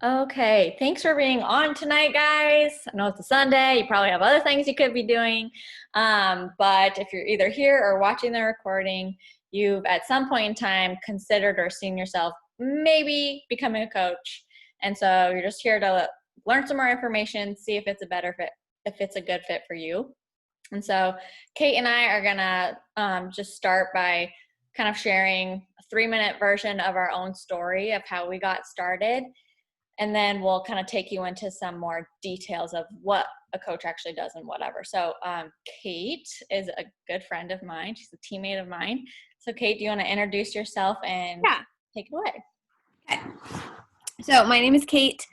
Okay, thanks for being on tonight, guys. I know it's a Sunday. You probably have other things you could be doing. But if you're either here or watching the recording, you've at some point in time considered or seen yourself maybe becoming a coach. And so you're just here to learn some more information, see if it's a better fit, if it's a good fit for you. And so Kate and I are gonna just start by kind of sharing a 3-minute version of our own story of how we got started. And then we'll kind of take you into some more details of what a coach actually does and whatever. So Kate is a good friend of mine. She's a teammate of mine. So Kate, do you want to introduce yourself and Yeah. take it away? Okay. So my name is Kate,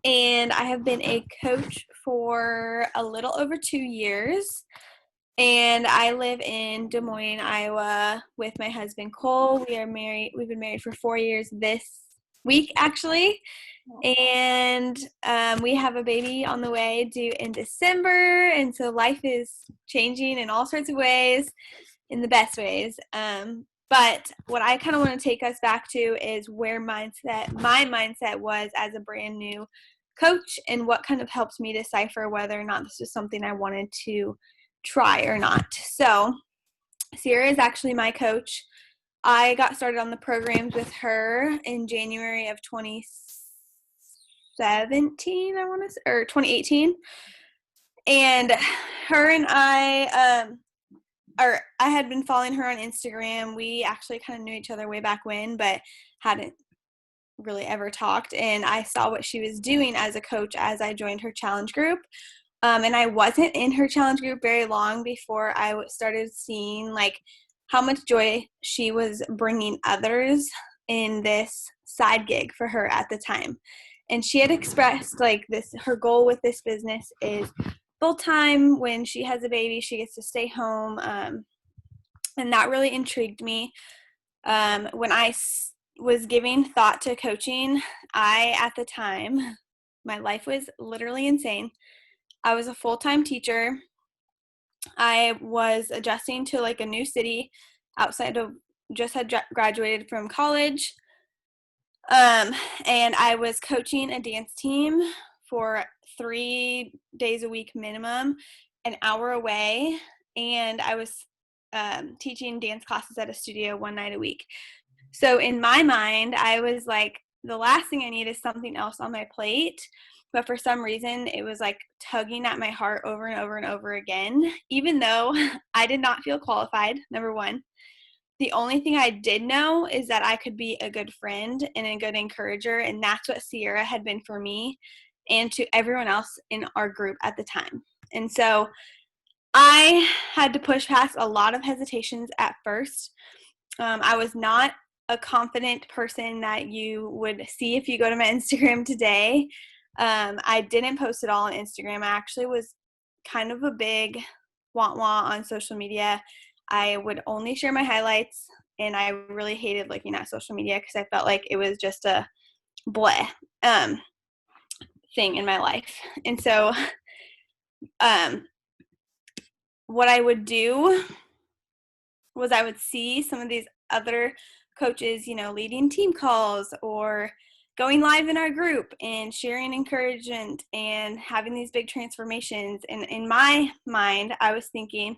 and I have been a coach for a little over 2 years. And I live in Des Moines, Iowa, with my husband Cole. We are married. We've been married for 4 years this week, actually. And we have a baby on the way due in December. And so life is changing in all sorts of ways, in the best ways. But what I kind of want to take us back to is where my mindset was as a brand new coach, and what kind of helped me decipher whether or not this was something I wanted to try or not. So Sierra is actually my coach. I got started on the programs with her in January of 2017, or 2018. And her and I had been following her on Instagram. We actually kind of knew each other way back when, but hadn't really ever talked. And I saw what she was doing as a coach as I joined her challenge group. And I wasn't in her challenge group very long before I started seeing like how much joy she was bringing others in this side gig for her at the time. And she had expressed like this, her goal with this business is full time. When she has a baby, she gets to stay home. And that really intrigued me. When I was giving thought to coaching, at the time, my life was literally insane. I was a full-time teacher. I was adjusting to like a new city outside of, just had graduated from college. And I was coaching a dance team for 3 days a week minimum, an hour away. And I was teaching dance classes at a studio 1 night a week. So in my mind, I was like, the last thing I need is something else on my plate. But for some reason, it was like tugging at my heart over and over and over again, even though I did not feel qualified, number one. The only thing I did know is that I could be a good friend and a good encourager, and that's what Sierra had been for me and to everyone else in our group at the time. And so I had to push past a lot of hesitations at first. I was not a confident person that you would see if you go to my Instagram today. I didn't post it all on Instagram. I actually was kind of a big wah-wah on social media. I would only share my highlights, and I really hated looking at social media because I felt like it was just a bleh thing in my life. And so what I would do was I would see some of these other coaches, leading team calls or going live in our group and sharing encouragement and having these big transformations. And in my mind, I was thinking,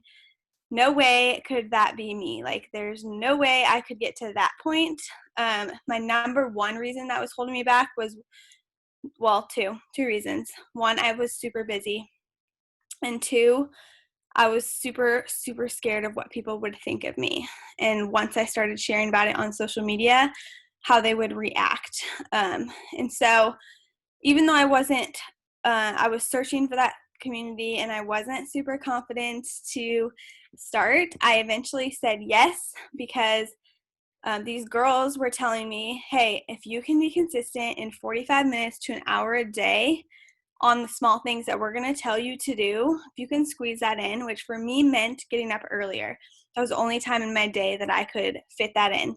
no way could that be me. Like, there's no way I could get to that point. My number one reason that was holding me back was, well, two reasons. One, I was super busy. And two, I was super, super scared of what people would think of me. And once I started sharing about it on social media, how they would react. And so even though I wasn't, I was searching for that community and I wasn't super confident to start, I eventually said yes, because these girls were telling me, hey, if you can be consistent in 45 minutes to an hour a day on the small things that we're going to tell you to do, if you can squeeze that in, which for me meant getting up earlier. That was the only time in my day that I could fit that in.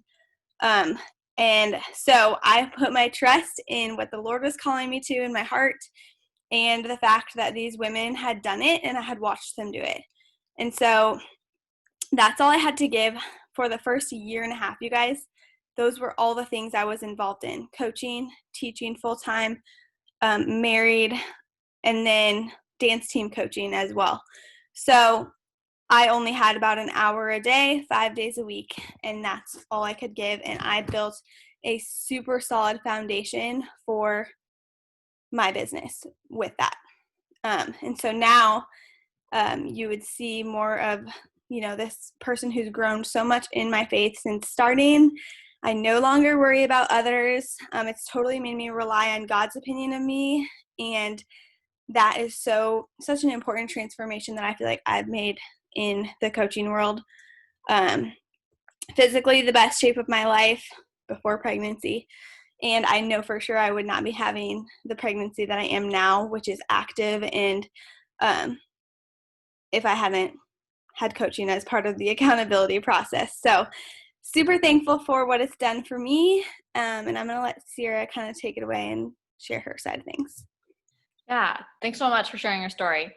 And so I put my trust in what the Lord was calling me to in my heart, and the fact that these women had done it and I had watched them do it. And so that's all I had to give for the first year and a half, you guys. Those were all the things I was involved in: coaching, teaching full-time, married, and then dance team coaching as well. So I only had about an hour a day, 5 days a week, and that's all I could give. And I built a super solid foundation for my business with that. And so now you would see more of, this person who's grown so much in my faith since starting. I no longer worry about others. It's totally made me rely on God's opinion of me. And that is such an important transformation that I feel like I've made in the coaching world. Physically the best shape of my life before pregnancy. And I know for sure I would not be having the pregnancy that I am now, which is active, and if I hadn't had coaching as part of the accountability process. So super thankful for what it's done for me. And I'm going to let Sierra kind of take it away and share her side of things. Yeah, thanks so much for sharing your story.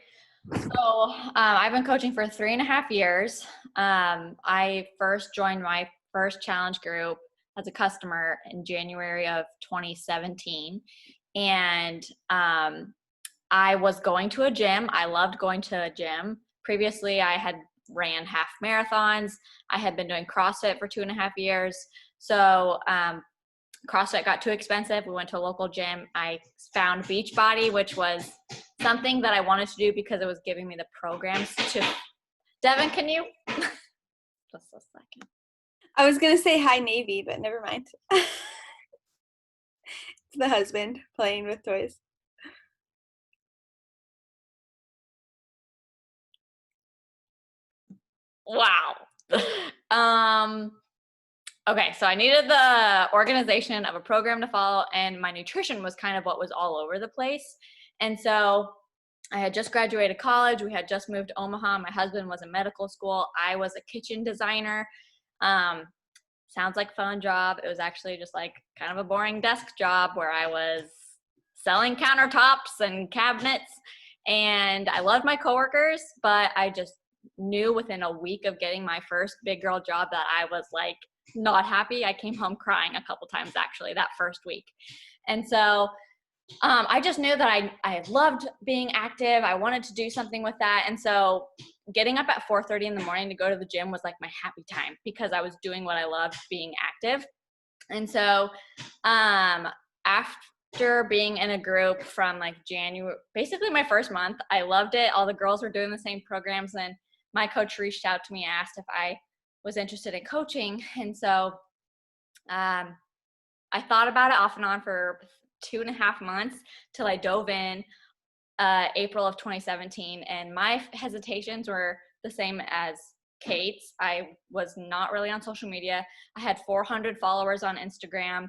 So I've been coaching for 3.5 years. I first joined my first challenge group as a customer in January of 2017. And I was going to a gym. I loved going to a gym. Previously, I had ran half marathons. I had been doing CrossFit for 2.5 years. So CrossFit got too expensive. We went to a local gym. I found Beachbody, which was something that I wanted to do because it was giving me the programs to. Devin, can you? Just a second. I was going to say hi Navy, but never mind. It's the husband playing with toys. Wow. Okay, so I needed the organization of a program to follow, and my nutrition was kind of what was all over the place. And so I had just graduated college. We had just moved to Omaha. My husband was in medical school. I was a kitchen designer. Sounds like a fun job. It was actually just like kind of a boring desk job where I was selling countertops and cabinets. And I loved my coworkers, but I just knew within a week of getting my first big girl job that I was like not happy. I came home crying a couple times actually that first week. And so I just knew that I loved being active. I wanted to do something with that. And so getting up at 4:30 in the morning to go to the gym was like my happy time because I was doing what I loved, being active. And so after being in a group from like January, basically my first month, I loved it. All the girls were doing the same programs. And my coach reached out to me, asked if I was interested in coaching. And so I thought about it off and on for 2.5 months till I dove in April of 2017. And my hesitations were the same as Kate's. I was not really on social media. I had 400 followers on Instagram.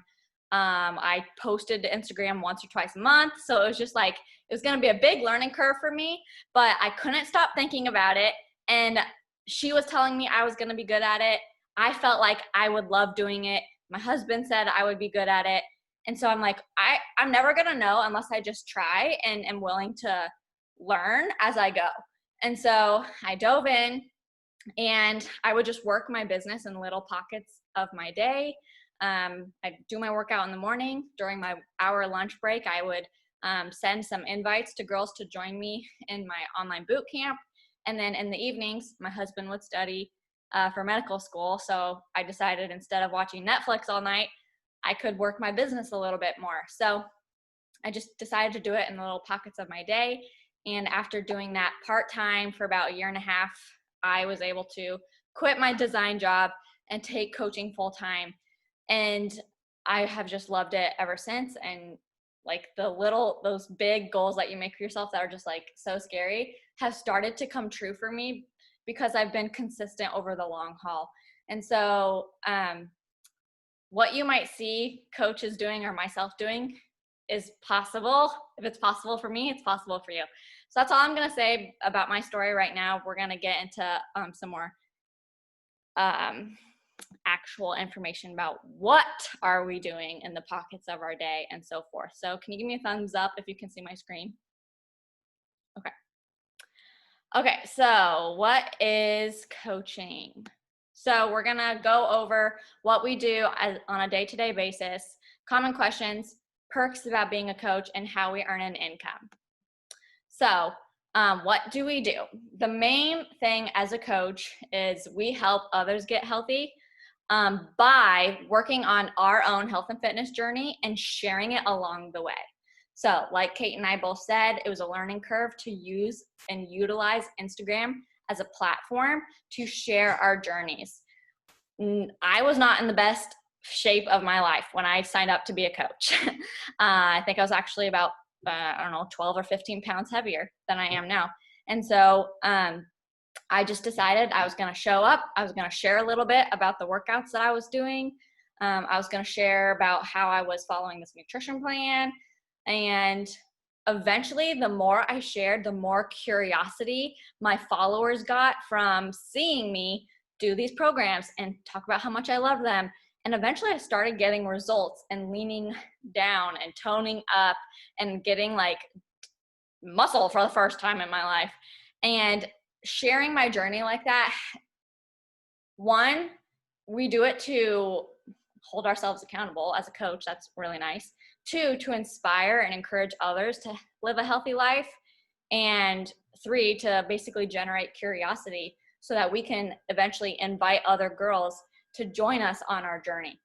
I posted to Instagram once or twice a month. So it was just like, it was going to be a big learning curve for me, but I couldn't stop thinking about it. And she was telling me I was going to be good at it. I felt like I would love doing it. My husband said I would be good at it. And so I'm like, I'm never going to know unless I just try and am willing to learn as I go. And so I dove in and I would just work my business in little pockets of my day. I'd do my workout in the morning. During my hour lunch break, I would send some invites to girls to join me in my online boot camp. And then in the evenings, my husband would study for medical school. So I decided instead of watching Netflix all night, I could work my business a little bit more. So I just decided to do it in the little pockets of my day. And after doing that part-time for about 1.5 years, I was able to quit my design job and take coaching full-time. And I have just loved it ever since. And like those big goals that you make for yourself that are just like so scary have started to come true for me because I've been consistent over the long haul. And so what you might see coaches doing or myself doing is possible. If it's possible for me, it's possible for you. So that's all I'm going to say about my story right now. We're going to get into some more actual information about what are we doing in the pockets of our day and so forth. So can you give me a thumbs up if you can see my screen? Okay, so what is coaching? So we're gonna go over what we do on a day-to-day basis, common questions, perks about being a coach and how we earn an income. So what do? The main thing as a coach is we help others get healthy by working on our own health and fitness journey and sharing it along the way. So like Kate and I both said, it was a learning curve to use and utilize Instagram as a platform to share our journeys. I was not in the best shape of my life when I signed up to be a coach. I think I was actually about, 12 or 15 pounds heavier than I am now. And so I just decided I was going to show up. I was going to share a little bit about the workouts that I was doing. I was going to share about how I was following this nutrition plan. And eventually, the more I shared, the more curiosity my followers got from seeing me do these programs and talk about how much I love them. And eventually I started getting results and leaning down and toning up and getting like muscle for the first time in my life. And sharing my journey like that, one, we do it to hold ourselves accountable as a coach. That's really nice. Two, to inspire and encourage others to live a healthy life. And three, to basically generate curiosity so that we can eventually invite other girls to join us on our journey.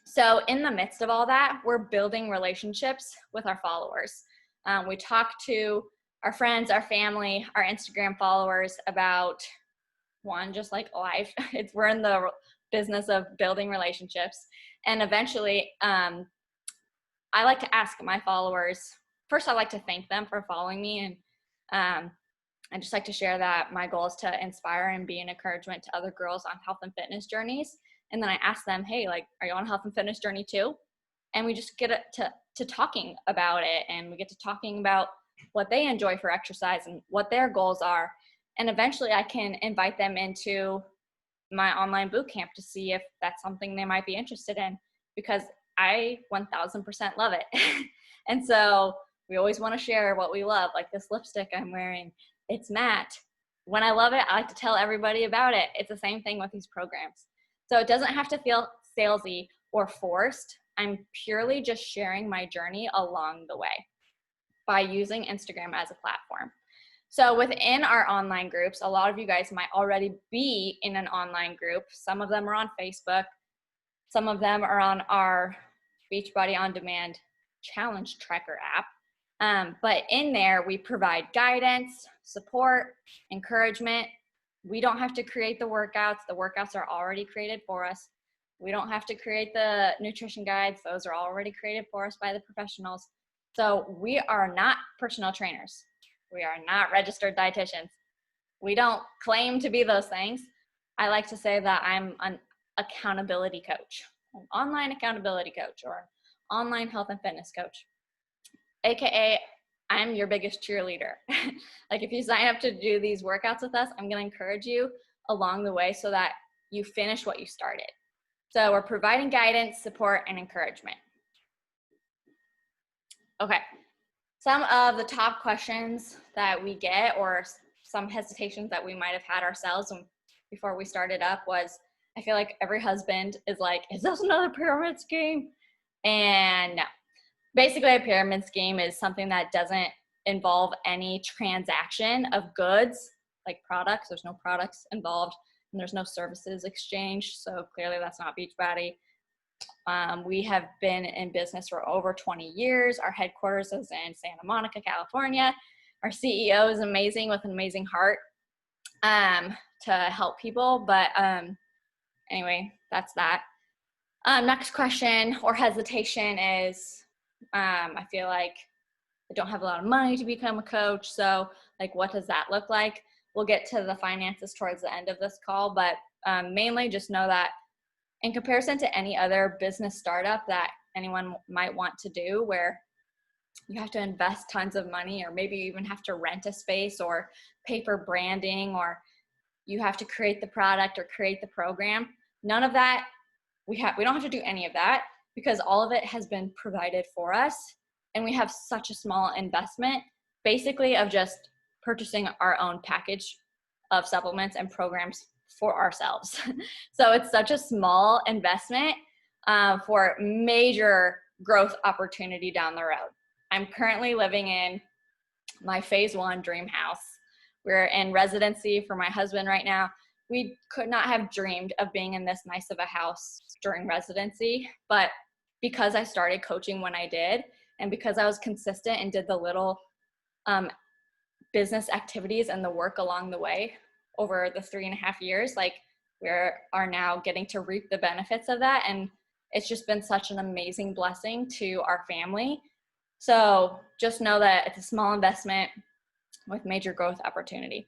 So in the midst of all that, we're building relationships with our followers. We talk to our friends, our family, our Instagram followers about just like life. We're in the business of building relationships. And eventually, I like to ask my followers, first I like to thank them for following me. And I just like to share that my goal is to inspire and be an encouragement to other girls on health and fitness journeys. And then I ask them, hey, like, are you on a health and fitness journey too? And we just get to talking about it. And we get to talking about what they enjoy for exercise and what their goals are. And eventually I can invite them into my online boot camp to see if that's something they might be interested in, because I 1000% love it. And so we always want to share what we love. Like this lipstick I'm wearing, it's matte. When I love it, I like to tell everybody about it. It's the same thing with these programs. So it doesn't have to feel salesy or forced. I'm purely just sharing my journey along the way by using Instagram as a platform. So within our online groups, a lot of you guys might already be in an online group. Some of them are on Facebook. Some of them are on our Beachbody On Demand Challenge Tracker app. But in there, we provide guidance, support, encouragement. We don't have to create the workouts. The workouts are already created for us. We don't have to create the nutrition guides. Those are already created for us by the professionals. So we are not personal trainers. We are not registered dietitians. We don't claim to be those things. I like to say that I'm an accountability coach, an online accountability coach, or an online health and fitness coach, AKA I'm your biggest cheerleader. Like if you sign up to do these workouts with us, I'm going to encourage you along the way so that you finish what you started. So we're providing guidance, support, and encouragement. Okay. Some of the top questions that we get, or some hesitations that we might have had ourselves before we started up, was, I feel like every husband is like, is this another pyramid scheme? And no. Basically, a pyramid scheme is something that doesn't involve any transaction of goods, like products. There's no products involved, and there's no services exchanged. So clearly that's not Beachbody. We have been in business for over 20 years. Our headquarters is in Santa Monica, California. Our CEO is amazing, with an amazing heart to help people. But anyway, that's that. Next question or hesitation is, I feel like I don't have a lot of money to become a coach. So like, what does that look like? We'll get to the finances towards the end of this call, but mainly just know that in comparison to any other business startup that anyone might want to do, where you have to invest tons of money, or maybe you even have to rent a space or pay for branding, or you have to create the product or create the program, none of that, we don't have to do any of that, because all of it has been provided for us. And we have such a small investment, basically, of just purchasing our own package of supplements and programs for ourselves. So it's such a small investment for major growth opportunity down the road. I'm currently living in my phase 1 dream house. We're in residency for my husband right now. We could not have dreamed of being in this nice of a house during residency, but because I started coaching when I did, and because I was consistent and did the little business activities and the work along the way over the 3.5 years, like we are now getting to reap the benefits of that. And it's just been such an amazing blessing to our family. So just know that it's a small investment with major growth opportunity.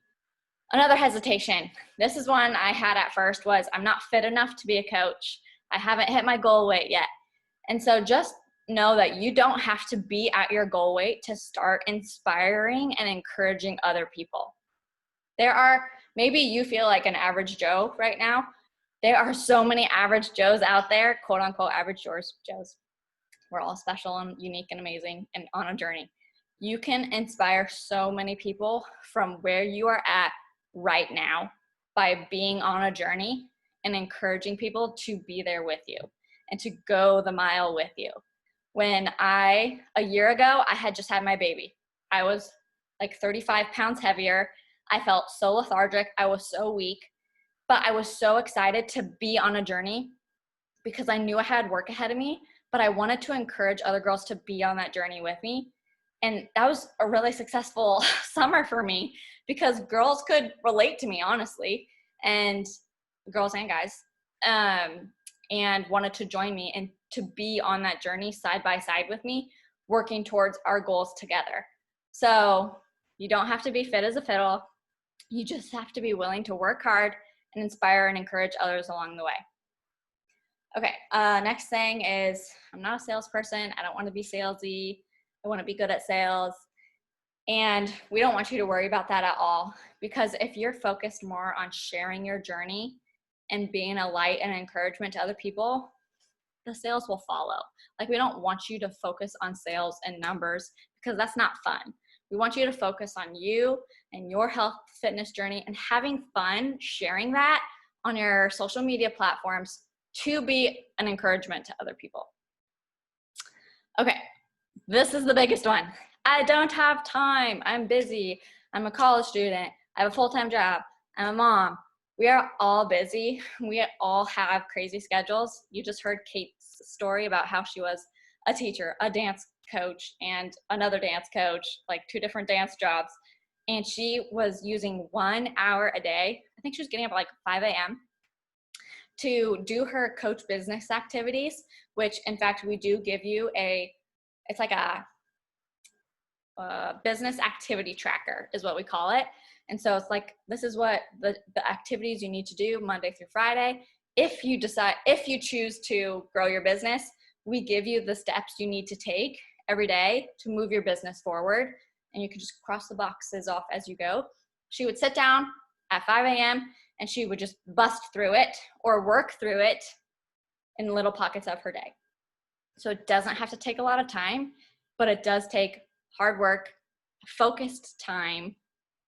Another hesitation, this is one I had at first, was I'm not fit enough to be a coach. I haven't hit my goal weight yet. And so just know that you don't have to be at your goal weight to start inspiring and encouraging other people. Maybe you feel like an average Joe right now. There are so many average Joes out there, quote unquote average Joes. We're all special and unique and amazing and on a journey. You can inspire so many people from where you are at right now by being on a journey and encouraging people to be there with you and to go the mile with you. A year ago, I had just had my baby. I was like 35 pounds heavier. I felt so lethargic. I was so weak, but I was so excited to be on a journey because I knew I had work ahead of me, but I wanted to encourage other girls to be on that journey with me. And that was a really successful summer for me because girls could relate to me, honestly, and girls and guys, and wanted to join me and to be on that journey side by side with me, working towards our goals together. So you don't have to be fit as a fiddle. You just have to be willing to work hard and inspire and encourage others along the way. Okay, next thing is I'm not a salesperson. I don't want to be salesy. I want to be good at sales. And we don't want you to worry about that at all, because if you're focused more on sharing your journey and being a light and encouragement to other people, the sales will follow. Like, we don't want you to focus on sales and numbers because that's not fun. We want you to focus on you and your health fitness journey and having fun sharing that on your social media platforms to be an encouragement to other people. Okay, this is the biggest one. I don't have time. I'm busy. I'm a college student. I have a full-time job. I'm a mom. We are all busy. We all have crazy schedules. You just heard Kate's story about how she was a teacher, a dance coach, and another dance coach, like 2 different dance jobs. And she was using 1 hour a day. I think she was getting up at like 5 a.m. to do her coach business activities, which in fact we do give you it's like a business activity tracker is what we call it. And so it's like, this is what the activities you need to do Monday through Friday. If you choose to grow your business, we give you the steps you need to take every day to move your business forward. And you can just cross the boxes off as you go. She would sit down at 5 a.m. and she would just bust through it or work through it in little pockets of her day. So it doesn't have to take a lot of time, but it does take hard work, focused time.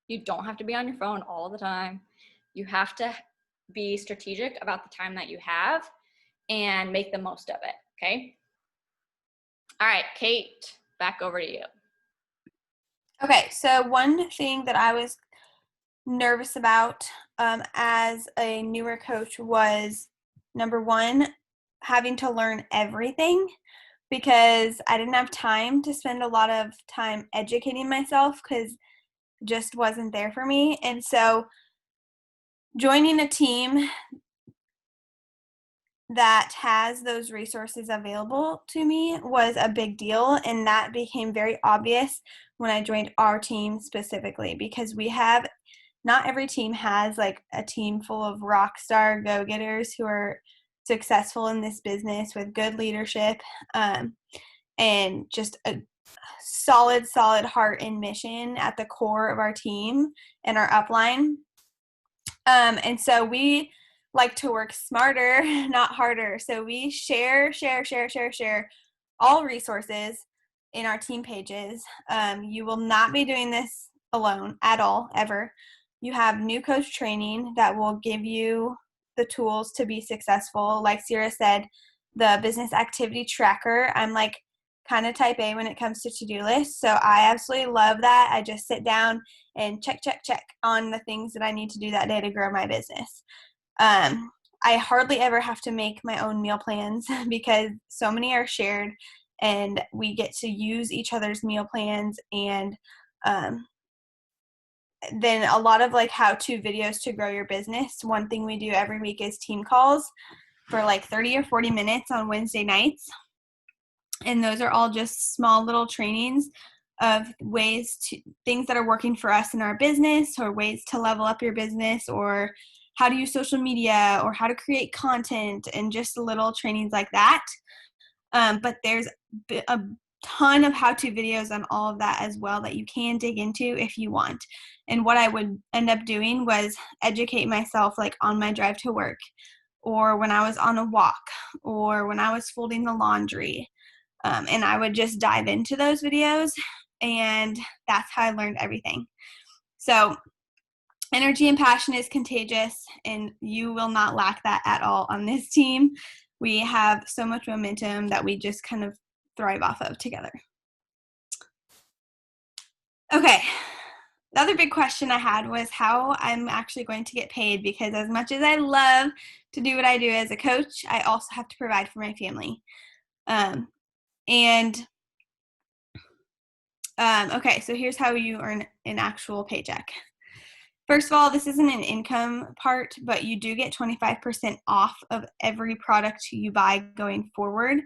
You don't have to be on your phone all the time. You have to be strategic about the time that you have and make the most of it, okay? All right, Kate, back over to you. Okay, so one thing that I was nervous about as a newer coach was, number one, having to learn everything, because I didn't have time to spend a lot of time educating myself because it just wasn't there for me. And so joining a team that has those resources available to me was a big deal, and that became very obvious when I joined our team specifically, because not every team has like a team full of rock star go-getters who are successful in this business with good leadership and just a solid heart and mission at the core of our team and our upline. And so we like to work smarter, not harder. So we share all resources in our team pages. You will not be doing this alone at all, ever. You have new coach training that will give you the tools to be successful. Like Sierra said, the business activity tracker. I'm like kind of type A when it comes to to-do lists. So I absolutely love that. I just sit down and check on the things that I need to do that day to grow my business. I hardly ever have to make my own meal plans because so many are shared and we get to use each other's meal plans. And then a lot of like how-to videos to grow your business. One thing we do every week is team calls for like 30 or 40 minutes on Wednesday nights. And those are all just small little trainings of things that are working for us in our business, or ways to level up your business, or how to use social media, or how to create content, and just little trainings like that. But there's a ton of how-to videos on all of that as well that you can dig into if you want. And what I would end up doing was educate myself like on my drive to work, or when I was on a walk, or when I was folding the laundry. And I would just dive into those videos, and that's how I learned everything. So energy and passion is contagious, and you will not lack that at all on this team. We have so much momentum that we just kind of thrive off of together. Okay. The other big question I had was how I'm actually going to get paid, because as much as I love to do what I do as a coach, I also have to provide for my family. Okay, so here's how you earn an actual paycheck. First of all, this isn't an income part, but you do get 25% off of every product you buy going forward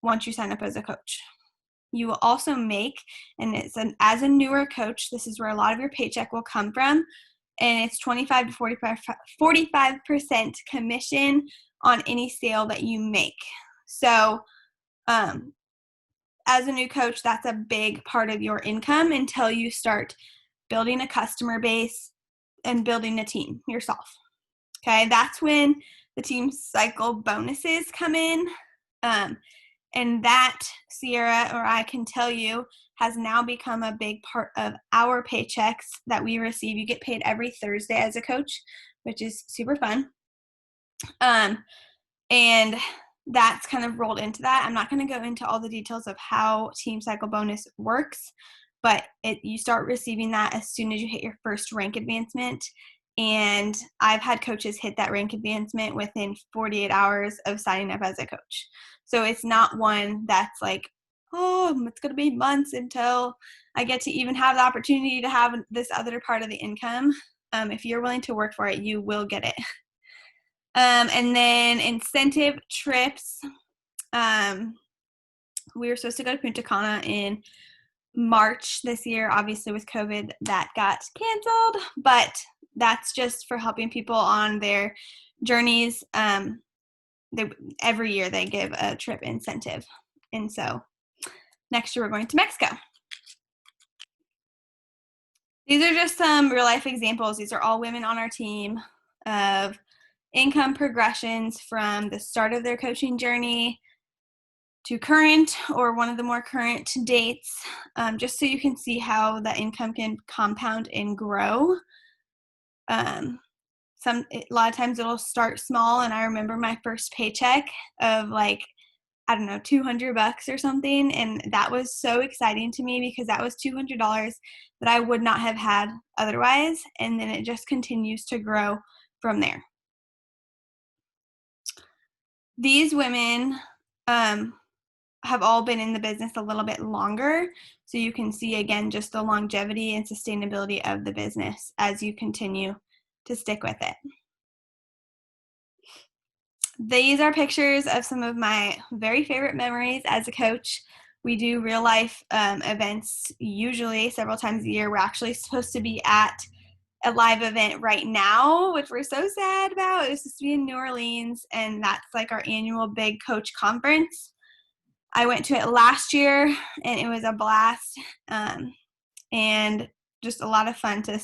once you sign up as a coach. You will also make, and as a newer coach, this is where a lot of your paycheck will come from, and it's 25 to 45% commission on any sale that you make. So as a new coach, that's a big part of your income until you start building a customer base and building a team yourself. Okay, that's when the team cycle bonuses come in. And that, Sierra, or I can tell you, has now become a big part of our paychecks that we receive. You get paid every Thursday as a coach, which is super fun. And that's kind of rolled into that. I'm not going to go into all the details of how Team Cycle Bonus works, but you start receiving that as soon as you hit your first rank advancement. And I've had coaches hit that rank advancement within 48 hours of signing up as a coach. So it's not one that's like, oh, it's going to be months until I get to even have the opportunity to have this other part of the income. If you're willing to work for it, you will get it. And then incentive trips. We were supposed to go to Punta Cana in March this year. Obviously with COVID that got canceled, but that's just for helping people on their journeys. Every year they give a trip incentive. And so next year we're going to Mexico. These are just some real life examples. These are all women on our team of income progressions from the start of their coaching journey to current, or one of the more current dates, just so you can see how the income can compound and grow. A lot of times it'll start small, and I remember my first paycheck of like, I don't know, $200 or something, and that was so exciting to me because that was $200 that I would not have had otherwise, and then it just continues to grow from there. These women have all been in the business a little bit longer, so you can see again just the longevity and sustainability of the business as you continue to stick with it. These are pictures of some of my very favorite memories as a coach. We do real life events usually several times a year. We're actually supposed to be at a live event right now, which we're so sad about. It was supposed to be in New Orleans, and that's like our annual big coach conference. I went to it last year, and it was a blast, and just a lot of fun to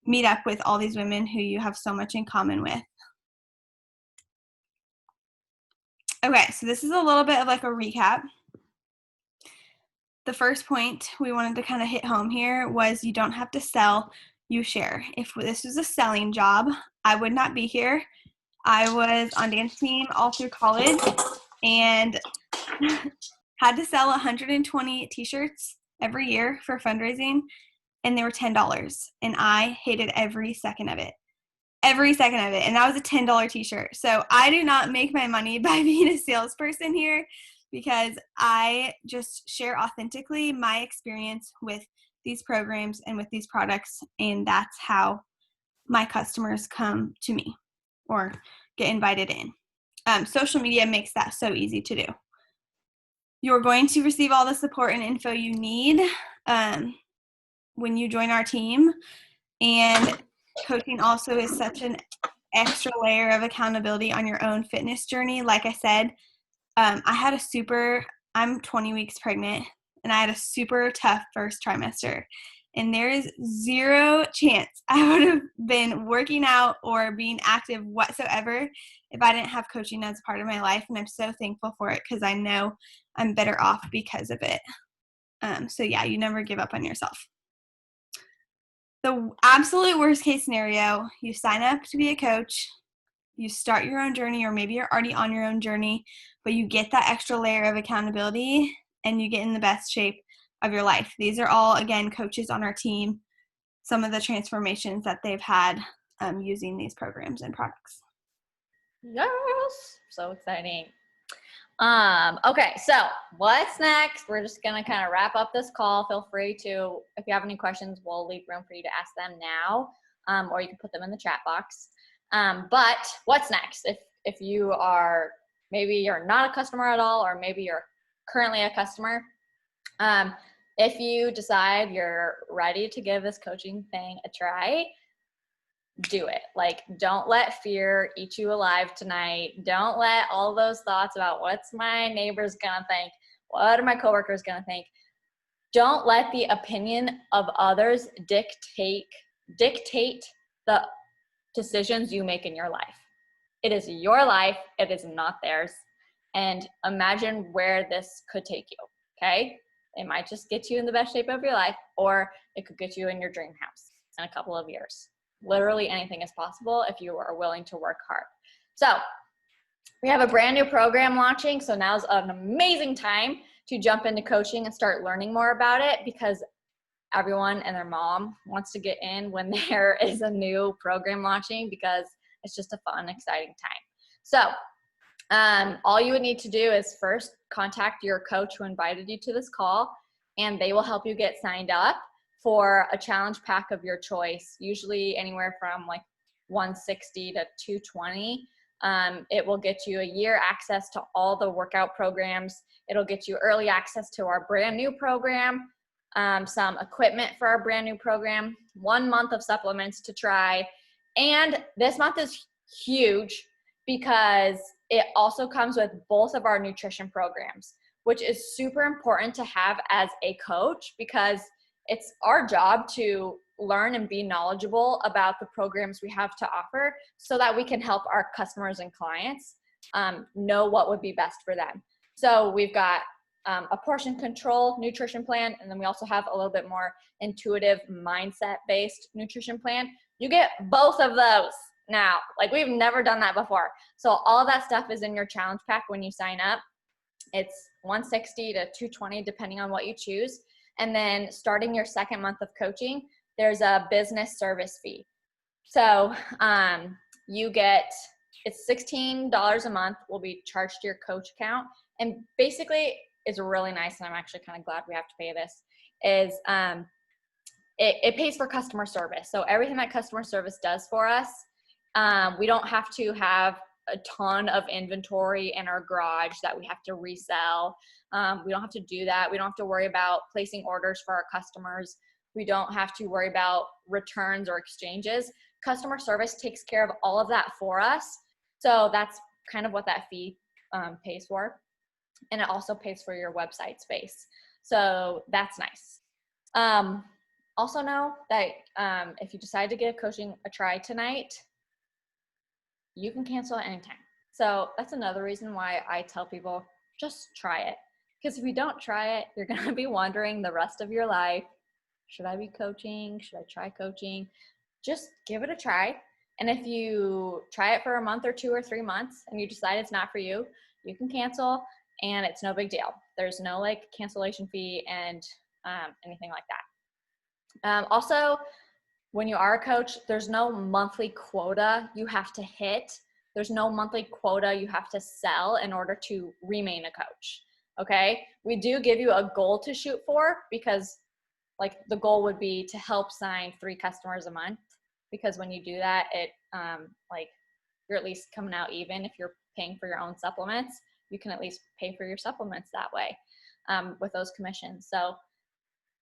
meet up with all these women who you have so much in common with. Okay, so this is a little bit of like a recap. The first point we wanted to kind of hit home here was you don't have to sell, you share. If this was a selling job, I would not be here. I was on dance team all through college and had to sell 120 t-shirts every year for fundraising, and they were $10. And I hated every second of it. Every second of it. And that was a $10 t-shirt. So I do not make my money by being a salesperson here, because I just share authentically my experience with these programs and with these products. And that's how my customers come to me or get invited in. Social media makes that so easy to do. You're going to receive all the support and info you need when you join our team. And coaching also is such an extra layer of accountability on your own fitness journey. Like I said, I'm 20 weeks pregnant, and I had a super tough first trimester. And there is zero chance I would have been working out or being active whatsoever if I didn't have coaching as part of my life. And I'm so thankful for it, because I know I'm better off because of it. So yeah, you never give up on yourself. The absolute worst case scenario, you sign up to be a coach, you start your own journey, or maybe you're already on your own journey, but you get that extra layer of accountability and you get in the best shape of your life. These are all, again, coaches on our team, some of the transformations that they've had using these programs and products. Yes, so exciting. Okay, so what's next? We're just gonna kind of wrap up this call. Feel free to, if you have any questions, we'll leave room for you to ask them now, or you can put them in the chat box. But what's next? If you are, maybe you're not a customer at all, or maybe you're currently a customer, if you decide you're ready to give this coaching thing a try, do it. Like, don't let fear eat you alive tonight. Don't let all those thoughts about what's my neighbor's gonna think, what are my coworkers gonna think. Don't let the opinion of others dictate the decisions you make in your life. It is your life. It is not theirs. And imagine where this could take you. Okay, it might just get you in the best shape of your life, or it could get you in your dream house in a couple of years. Literally anything is possible if you are willing to work hard. So we have a brand new program launching. So now's an amazing time to jump into coaching and start learning more about it, because everyone and their mom wants to get in when there is a new program launching, because it's just a fun, exciting time. So all you would need to do is first contact your coach who invited you to this call, and they will help you get signed up for a challenge pack of your choice, usually anywhere from like $160 to $220. It will get you a year access to all the workout programs. It'll get you early access to our brand new program, some equipment for our brand new program, 1 month of supplements to try. And this month is huge because it also comes with both of our nutrition programs, which is super important to have as a coach, because it's our job to learn and be knowledgeable about the programs we have to offer, so that we can help our customers and clients know what would be best for them. So we've got a portion control nutrition plan, and then we also have a little bit more intuitive mindset-based nutrition plan. You get both of those now. Like, we've never done that before. So all of that stuff is in your challenge pack when you sign up. It's $160 to $220 depending on what you choose. And then starting your second month of coaching, there's a business service fee. So it's $16 a month will be charged to your coach account. And basically, it's really nice, and I'm actually kind of glad we have to pay this, is it pays for customer service. So everything that customer service does for us, we don't have to have a ton of inventory in our garage that we have to resell. We don't have to do that. We don't have to worry about placing orders for our customers. We don't have to worry about returns or exchanges. Customer service takes care of all of that for us. So that's kind of what that fee pays for. And it also pays for your website space. So that's nice. Also know that if you decide to give coaching a try tonight, you can cancel at any time. So that's another reason why I tell people, just try it. Because if you don't try it, you're going to be wondering the rest of your life, should I be coaching? Should I try coaching? Just give it a try. And if you try it for a month or 2 or 3 months and you decide it's not for you, you can cancel and it's no big deal. There's no like cancellation fee and anything like that. Also, when you are a coach, there's no monthly quota you have to hit. There's no monthly quota you have to sell in order to remain a coach. Okay? We do give you a goal to shoot for because like the goal would be to help sign 3 customers a month, because when you do that, it like you're at least coming out even. If you're paying for your own supplements, you can at least pay for your supplements that way with those commissions. So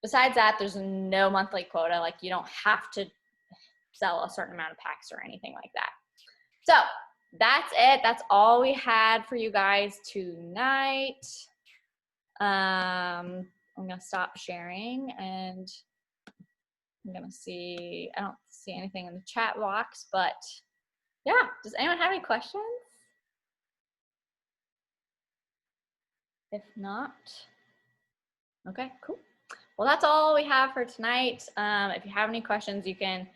besides that, there's no monthly quota. Like you don't have to sell a certain amount of packs or anything like that. So that's it. That's all we had for you guys tonight. I'm gonna stop sharing and I'm gonna see, I don't see anything in the chat box, but yeah, does anyone have any questions? If not, okay, cool. Well, that's all we have for tonight. If you have any questions, you can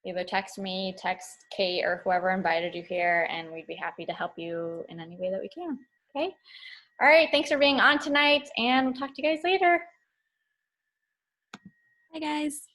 either text me, text Kate, or whoever invited you here, and we'd be happy to help you in any way that we can, okay? All right, thanks for being on tonight, and we'll talk to you guys later. Bye, guys.